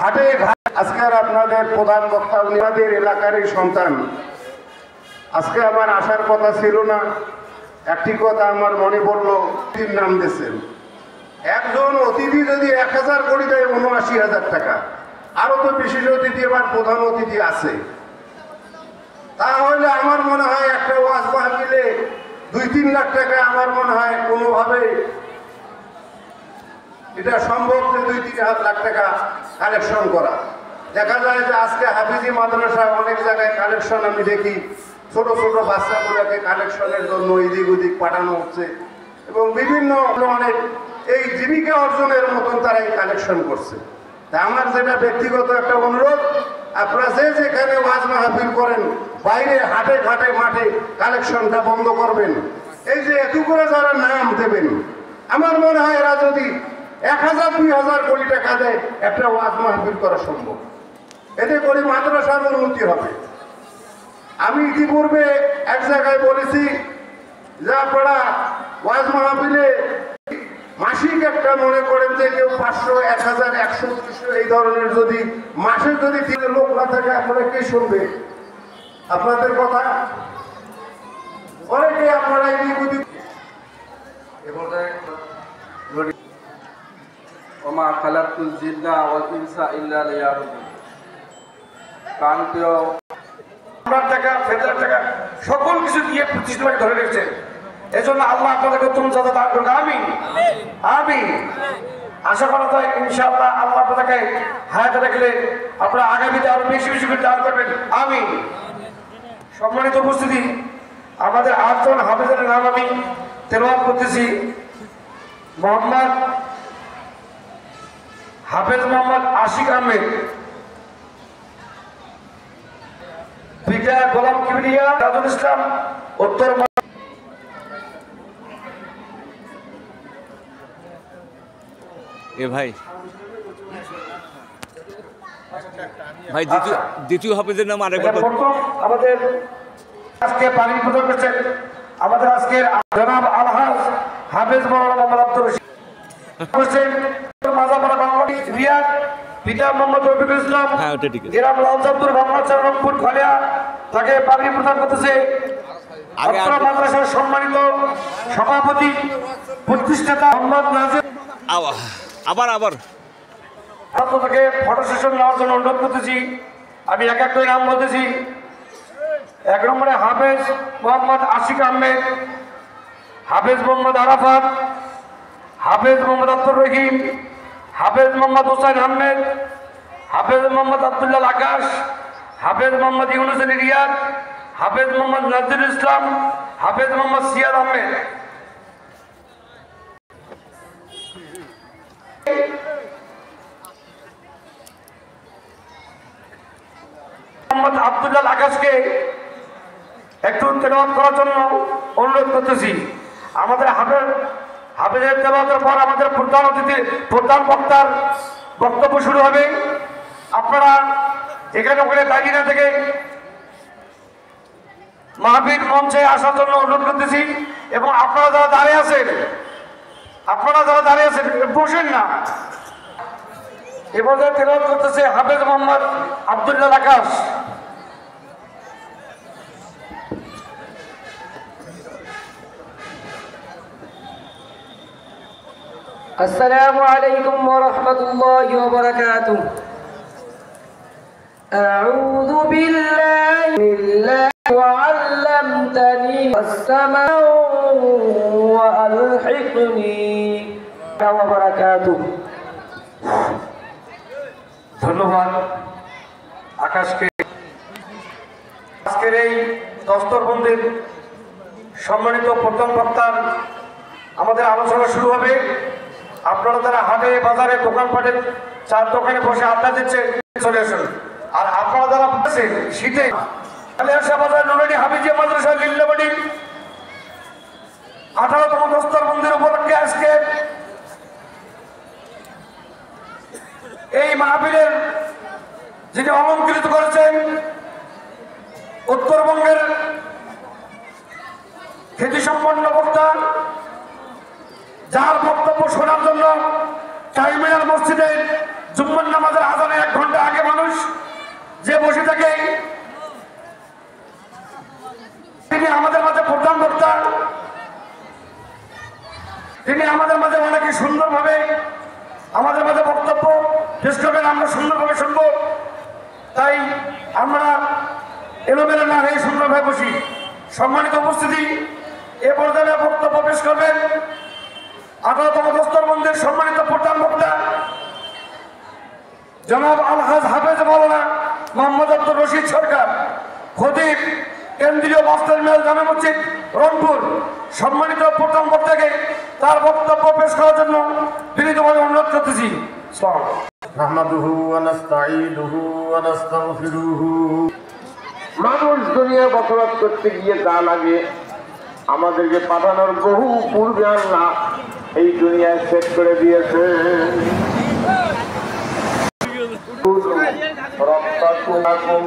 হাটে আজকের আপনাদের প্রধান বক্তা উনাদের এলাকারই সন্তান। আজকে আমার আসার কথা ছিল না, একটি কথা আমার মনে পড়লো, নাম দিয়েছেন একজন অতিথি যদি 1000 কোটি দেয় 79,000 টাকা, আরো তো বিশেষ অতিথি আমার প্রধান অতিথি আছে, তাহলে আমার মনে হয় একটা ওয়াজ মাহফিলে 2-3 লাখ টাকা আমার মনে হয় কোনোভাবে এটা সম্ভব যে 2-3 লাখ টাকা কালেকশন করা। দেখা যায় যে আজকে হাফিজি মাদ্রাসা অনেক জায়গায় কালেকশন আমি দেখি, ছোট ছোট বাচ্চাগুলোকে কালেকশনের জন্য এদিক ওদিক পাঠানো হচ্ছে এবং বিভিন্ন অনেক এই জীবিকা অর্জনের মতন তারা এই কালেকশন করছে। তা আমার যেটা ব্যক্তিগত একটা অনুরোধ, আপনারা যে যেখানে ওয়াজ মাহফিল করেন বাইরে হাটে ঘাটে মাঠে কালেকশনটা বন্ধ করবেন। এই যে এত করে যারা নাম দেবেন, আমার মনে হয় এরা যদি 1000-2000 কোটি টাকা দেয় একটা ওয়াজ মাহফিল করা সম্ভব। এতে করে মাদ্রাসার উন্নতি হবে। আমি ইতিপূর্বে এক জায়গায় বলেছি যে আপনারা ওয়াজ মাহফিলে মাসিক একটা মনে করেন যে কেউ 500, 1000, 100, 200 এই ধরনের যদি মাসে যদি 3 লোক না থাকে আপনারা কে শুনবে আপনাদের কথা? অনেকে আপনারা এই বুদ্ধি ওমা খালাকুল জিন্না ওয়াল ইনসা ইল্লা লিয়াবুদুন। প্রাণপ্রিয় আমরা টাকা ফেডারেল টাকা সকল কিছু দিয়ে প্রতিষ্ঠানকে ধরে রেখেছে। এজন্য আল্লাহ আপনাদেরকে উত্তম যাতে দান করুন। আমিন আমিন। আশা করা যায় ইনশাআল্লাহ আল্লাহ আপনাকে হায়াতে রাখলে আপনারা আগামীতে আরো বেশি বেশি করে দান করবেন। আমিন। সম্মানিত উপস্থিতি, আমাদের 8 জন হাফেজের নাম আমি তেলাওয়াত করতেছি। হাফেজ মোহাম্মদ আশিক আহমেদ, পিতা গোলাম কিবরিয়া, রাজুল ইসলাম, উত্তর ভাই ভাই দ্বিতীয় হাফেজের নাম আরেকবার আমাদের আজকে পানি প্রদান করছেন আমাদের আজকের জনাব আলহাজ হাফেজ মাওলানা মোহাম্মদ আব্দুর রশিদ হোসেন মাজাপাড়া বাংলাদেশ রিয়াদ, পিতা মোহাম্মদ রফিকুল ইসলাম, গ্রাম লালচাঁদপুর বাংলাদেশের রংপুর খলিয়া, তাকে পানি প্রদান করতেছে মাদ্রাসার সম্মানিত সভাপতি প্রতিষ্ঠাতা মোহাম্মদ নাজির। আবার তাকে ফটো সেশন নেওয়ার জন্য অনুরোধ করতেছি। আমি এক এক করে নাম বলতেছি। 1 নম্বরে হাফেজ মোহাম্মদ আশিক আহমেদ, হাফেজ মোহাম্মদ আরাফাত, হাফেজ মোহাম্মদ আব্দুর রহিম, হাফেজ মোহাম্মদ হোসেন আহমেদ, হাফেজ মোহাম্মদ আব্দুল্লাহ আকাশ, হাফেজ মোহাম্মদ ইউনুস আলী রিয়াদ, হাফেজ মোহাম্মদ নাজিরুল ইসলাম, হাফেজ মোহাম্মদ সিয়াদ আহমেদ। মোহাম্মদ আব্দুল্লাহ আকাশকে একটু তেলাওয়াত করার জন্য অনুরোধ করতেছি। আমাদের হাফেজের তেলাওয়াতের পর আমাদের প্রধান বক্তার বক্তব্য শুরু হবে। আপনারা এখানে ওখানে দাঁড়িয়ে না থেকে মাহফিল মঞ্চে আসার জন্য অনুরোধ করতেছি। এবং আপনারা যারা দাঁড়িয়ে আছেন বসেন না। এবার তেলাওয়াত করতেছে হাফেজ মোহাম্মদ আব্দুল্লাহ আকাশ। السلام عليكم ورحمة الله وبركاته. أعوذ بالله وعلمتني السماء وألحقني وبركاته. ধন্যবাদ আকাশকে। আজকের এই দস্তরবন্দির সম্মানিত প্রধান বক্তার আমাদের আলোচনা শুরু হবে। আপনারা যারা হাটে বাজারে দোকানপাটে চার দোকানে বসে আড্ডা দিচ্ছে চলে আসুন। আর আপনারা যারা বসেন শীতে বাজার নুরানি হাফিজিয়া মাদ্রাসা লিল্লাবাড়ি 18তম দস্তরবন্দির উপলক্ষে আজকে এই মাহফিলের যিনি অলঙ্কৃত করেছেন উত্তরবঙ্গের খ্যাতিসম্পন্ন বক্তা যার বক্তব্য শোনার জন্য টাইমিনার মসজিদে জুম্মার নামাজের আজানে 1 ঘন্টা আগে মানুষ যে বসে থাকে, তিনি আমাদের মাঝে প্রধান বক্তা। তিনি আমাদের মাঝে অনেকে সুন্দরভাবে আমাদের মাঝে বক্তব্য পেশ করবেন, আমরা সুন্দরভাবে শুনবো। তাই আমরা এলোমেলো না হয়ে সুন্দরভাবে বসি। সম্মানিত উপস্থিতি, এ পর্যায়ে বক্তব্য পেশ করবেন 18তম দস্তরবন্দের সম্মানিত প্রধান বক্তা জনাব আলহাজ হাফেজ মাওলানা মোহাম্মদ আব্দুর রশিদ সরকার, খতিব কেন্দ্রীয় বাস টার্মিনাল জামে মসজিদ রংপুর। সম্মানিত প্রধান বক্তাকে তার বক্তব্য পেশ করার জন্য বিনীতভাবে অনুরোধ করতেছি। নাহমাদুহু ওয়া নাস্তাঈনুহু ওয়া নাস্তাগফিরুহু। মানুষ দুনিয়া বসবাস করতে গিয়ে যা লাগে আমাদেরকে পাঠানোর বহু পূর্বে আল্লাহ এই দুনিয়ায় সেট করে দিয়েছে। রব্বাকুম